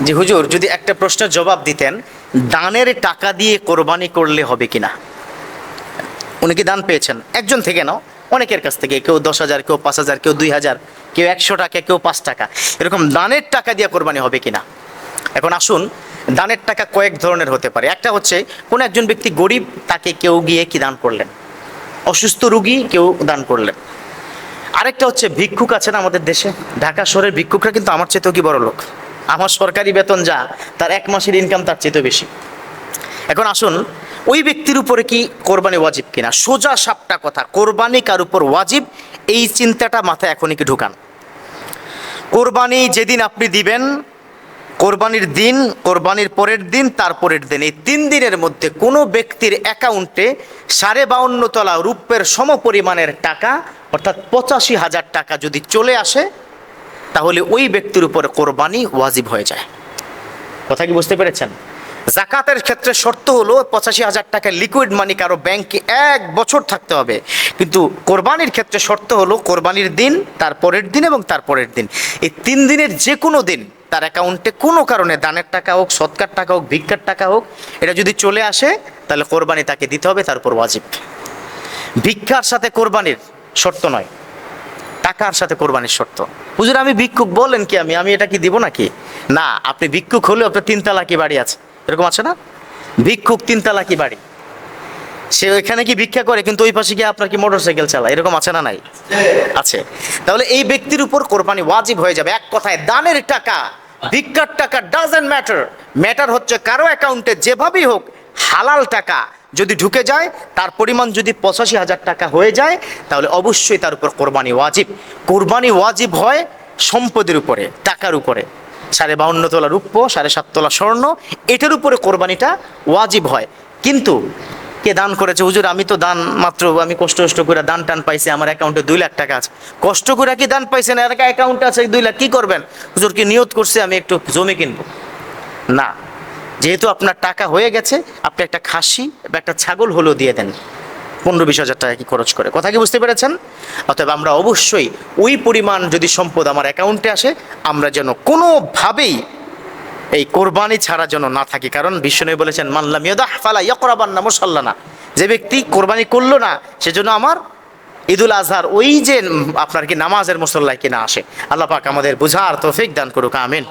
যে হুজুর যদি একটা প্রশ্নের জবাব দিতেন, দানের টাকা দিয়ে কোরবানি করলে হবে কিনা। উনি কি দান পেয়েছেন? একজন থেকে নাও, অনেকের কাছ থেকে, কেউ 10,000, কেউ 5,000, কেউ 2,000, কেউ 100 টাকা, কেউ 5 টাকা, এরকম দানের টাকা দিয়ে কোরবানি হবে কিনা। এখন আসুন, দানের টাকা কয়েক ধরনের হতে পারে। একটা হচ্ছে কোনো একজন ব্যক্তি গরিব, তাকে কেউ গিয়ে কি দান করলেন, অসুস্থ রুগী কেউ দান করলেন। আরেকটা হচ্ছে ভিক্ষুক আছেন আমাদের দেশে, ঢাকা শহরের ভিক্ষুকরা কিন্তু আমার চেয়েতেও কি বড় লোক। আমার সরকারি বেতন যা, তার 1 মাসের ইনকাম তার চেয়েতেও বেশি। এখন আসুন, ওই ব্যক্তির উপরে কি কোরবানি ওয়াজিব কিনা। সোজা সাপটা কথা, কোরবানি কার উপর ওয়াজিব, এই চিন্তাটা মাথায় এখনই কি ঢুকান। কোরবানি যেদিন আপনি দিবেন, কোরবানির দিন, কোরবানির পরের দিন, তারপরের দিন, এই 3 দিনের মধ্যে কোনো ব্যক্তির অ্যাকাউন্টে 52.5 তলা রূপের সমপরিমাণের টাকা, অর্থাৎ 85,000 টাকা যদি চলে আসে, তাহলে ওই ব্যক্তির উপরে কোরবানি ওয়াজিব হয়ে যায়। কথা কি বুঝতে পেরেছেন? জাকাতের ক্ষেত্রে শর্ত হলো 85,000 টাকা লিকুইড মানি কারো ব্যাংকে 1 বছর থাকতে হবে, কিন্তু কোরবানির ক্ষেত্রে শর্ত হলো কোরবানির দিন, তারপরের দিন এবং তারপরের দিন, এই 3 দিনের যে কোনো দিন তার অ্যাকাউন্টে কোনো কারণে দানের টাকা হোক, সদকার টাকা হোক, ভিক্ষার টাকা হোক, এটা যদি চলে আসে তাহলে কোরবানি তাকে দিতে হবে, তার উপর ওয়াজিব। ভিক্ষার সাথে কোরবানির শর্ত নয়, টাকার সাথে কোরবানির শর্ত। হুজুর আমি ভিক্ষুক, বলেন কি আমি এটা কি দিব নাকি? না, আপনি ভিক্ষুক হলেও আপনার 3 তালাকি বাড়ি আছে, এরকম আছে না? ভিক্ষুক 3 তালাকি বাড়ি, সে ওইখানে কি ভিক্ষা করে, কিন্তু ওই পাশে গিয়ে আপনার কি মোটরসাইকেল চালায়, এরকম আছে না? নাই, আছে। তাহলে এই ব্যক্তির উপর কোরবানি ওয়াজিব হয়ে যাবে। এক কথায় দানের টাকা, ভিক্ষার টাকা ডাজন্ট ম্যাটার, ম্যাটার হচ্ছে কারো অ্যাকাউন্টে যেভাবেই হোক হালাল টাকা যদি ঢুকে যায়, তার পরিমাণ যদি 85,000 টাকা হয়ে যায়, তাহলে অবশ্যই তার উপর কোরবানি ওয়াজিব। কোরবানি ওয়াজিব হয় সম্পদের উপরে, টাকার উপরে। 52.5 তোলা রূপ্য, 7.5 তোলা স্বর্ণ, এটার উপরে কোরবানিটা ওয়াজিব হয়। কিন্তু কে দান করেছে? হুজুর আমি তো দান মাত্র, আমি কষ্ট করে দান টান পাইছি, আমার অ্যাকাউন্টে 2 লাখ টাকা আছে। কষ্ট করে কি দান পাইছেন, আর অ্যাকাউন্টে আছে 2 লাখ, কি করবেন? হুজুর কি নিয়ত করছে আমি একটু জমি কিনবো? না, যেহেতু আপনার টাকা হয়ে গেছে, আপনি একটা খাসি বা একটা ছাগল হলেও দিয়ে দেন, 15-20 হাজার টাকা কি খরচ করে। কথা কি বুঝতে পেরেছেন? অতএব আমরা অবশ্যই ওই পরিমাণ যদি সম্পদ আমার অ্যাকাউন্টে আসে, আমরা যেন কোনোভাবেই এই কোরবানি ছাড়া যেন না থাকি। কারণ বিশ্বনবী বলেছেন, মান লাম ইয়াদাহ ফালা ইয়াকরাবান্না মুসাল্লানা, যে ব্যক্তি কোরবানি করলো না, সেজন্য আমার ঈদুল আজহার ওই যে আপনার কি নামাজের মুসল্লায় কিনা আসে। আল্লাহ পাক আমাদের বুঝার তৌফিক দান করুক, আমিন।